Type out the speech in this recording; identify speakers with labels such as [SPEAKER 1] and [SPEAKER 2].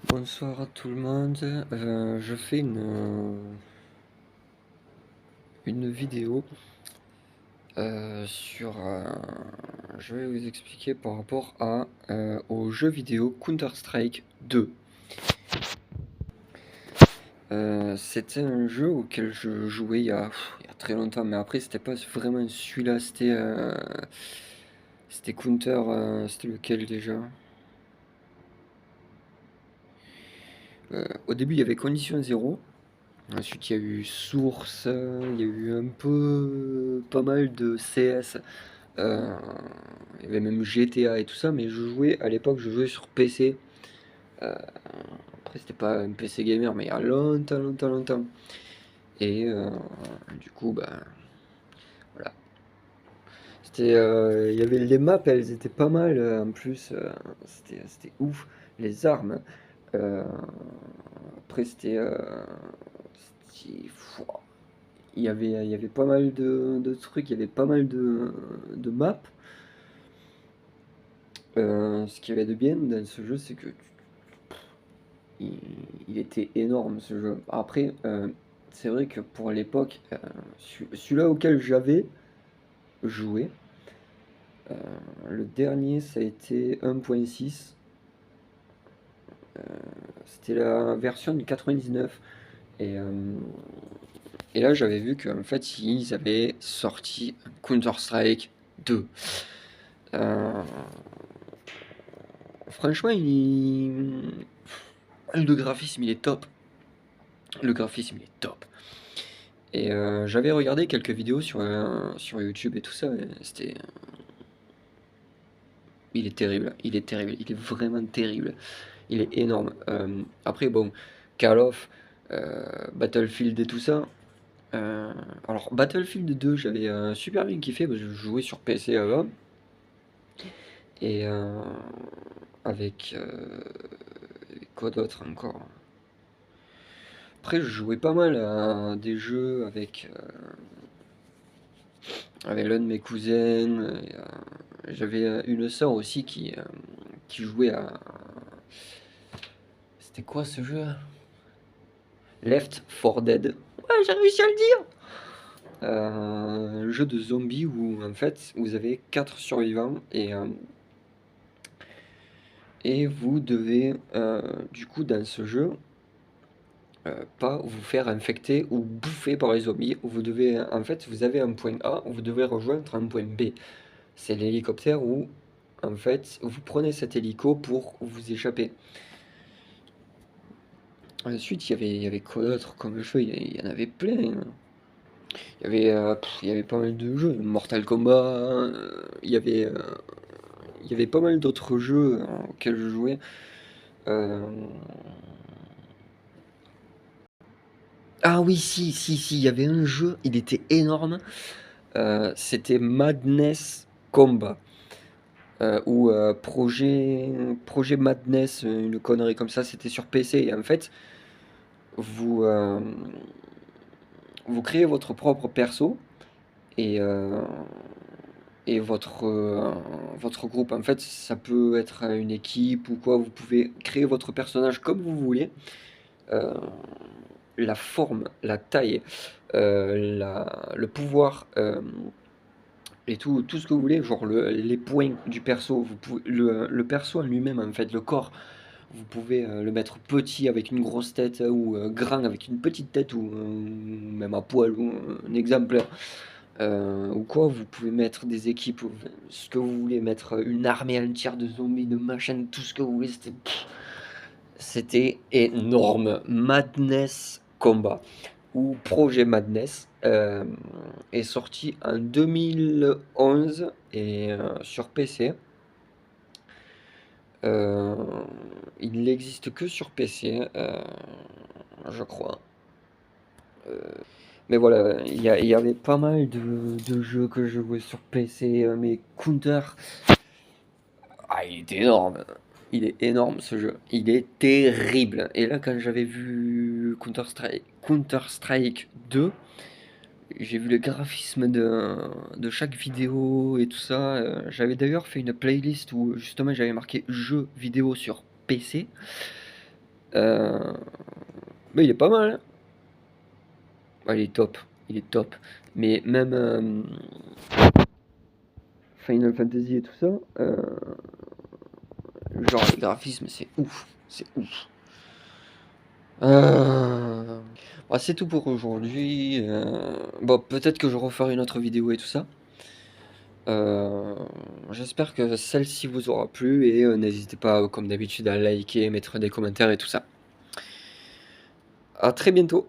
[SPEAKER 1] Bonsoir à tout le monde. Je fais une vidéo je vais vous expliquer par rapport au jeu vidéo Counter-Strike 2. C'était un jeu auquel je jouais il y a très longtemps, mais après c'était pas vraiment celui-là, c'était Counter, c'était lequel déjà? Au début il y avait Condition Zero. Ensuite, il y a eu Source, il y a eu un peu pas mal de CS. euh, il y avait même GTA et tout ça, mais à l'époque, je jouais sur PC. Euh, Après, c'était pas un PC gamer, mais il y a longtemps, longtemps, longtemps. Et du coup, bah voilà. Il y avait les maps, elles étaient pas mal en plus. C'était ouf. Les armes. euh, Après, Fouah. Il y avait pas mal de trucs, il y avait pas mal de maps. Ce qu'il y avait de bien dans ce jeu, c'est que il, il était énorme ce jeu. Après, c'est vrai que pour l'époque, celui-là auquel j'avais joué, euh, le dernier ça a été 1.6. C'était la version du 99. Et, euh, et là, j'avais vu qu'en fait, ils avaient sorti Counter-Strike 2. Euh, Franchement, le graphisme, il est top. Le graphisme, il est top. Et j'avais regardé quelques vidéos sur YouTube et tout ça. Il est terrible. Il est terrible. Il est vraiment terrible. Il est énorme. Après, bon, Call of, Battlefield et tout ça. euh, alors, Battlefield 2, j'avais super bien kiffé parce que je jouais sur PC avant. Et avec quoi d'autre encore? Après, je jouais pas mal à des jeux avec l'un de mes cousins. J'avais une sœur aussi qui jouait à. C'était quoi ce jeu? Left 4 Dead. Ouais, j'ai réussi à le dire! Un jeu de zombies où en fait vous avez 4 survivants et vous devez du coup dans ce jeu pas vous faire infecter ou bouffer par les zombies. Vous devez en fait vous avez un point A, vous devez rejoindre un point B. C'est l'hélicoptère où, en fait, vous prenez cet hélico pour vous échapper. Ensuite, il y avait quoi d'autre comme jeu? Il y en avait plein, hein. Il y avait pas mal de jeux. Mortal Kombat, il y avait pas mal d'autres jeux auxquels je jouais. Euh, Ah oui, si, si, si, il y avait un jeu, il était énorme. C'était Madness Combat. Ou Projet Madness, une connerie comme ça, c'était sur PC. Et en fait, vous, vous créez votre propre perso et, euh, et votre groupe. En fait, ça peut être une équipe ou quoi. Vous pouvez créer votre personnage comme vous voulez. Euh, la forme, la taille, le pouvoir et tout ce que vous voulez, genre les points du perso, le perso en lui-même, en fait, le corps. Vous pouvez le mettre petit avec une grosse tête ou grand avec une petite tête ou même à poil ou un exemplaire ou quoi. Vous pouvez mettre des équipes, ce que vous voulez, mettre une armée entière de zombies, de machins, tout ce que vous voulez. C'était énorme. Madness Combat ou Projet Madness est sorti en 2011 et sur PC. Euh, il n'existe que sur PC, je crois. Mais voilà, il y avait pas mal de jeux que je jouais sur PC, mais Counter, il est énorme. Il est énorme ce jeu. Il est terrible. Et là, quand j'avais vu Counter-Strike 2, j'ai vu le graphisme de chaque vidéo et tout ça. J'avais d'ailleurs fait une playlist où justement j'avais marqué jeux vidéo sur PC. Mais il est pas mal, hein. Ouais, il est top. Mais même Final Fantasy et tout ça, genre les graphismes, c'est ouf, c'est ouf. Euh, Bah, c'est tout pour aujourd'hui. Bon, peut-être que je referai une autre vidéo et tout ça. Euh, J'espère que celle-ci vous aura plu et n'hésitez pas, comme d'habitude, à liker, mettre des commentaires et tout ça. À très bientôt.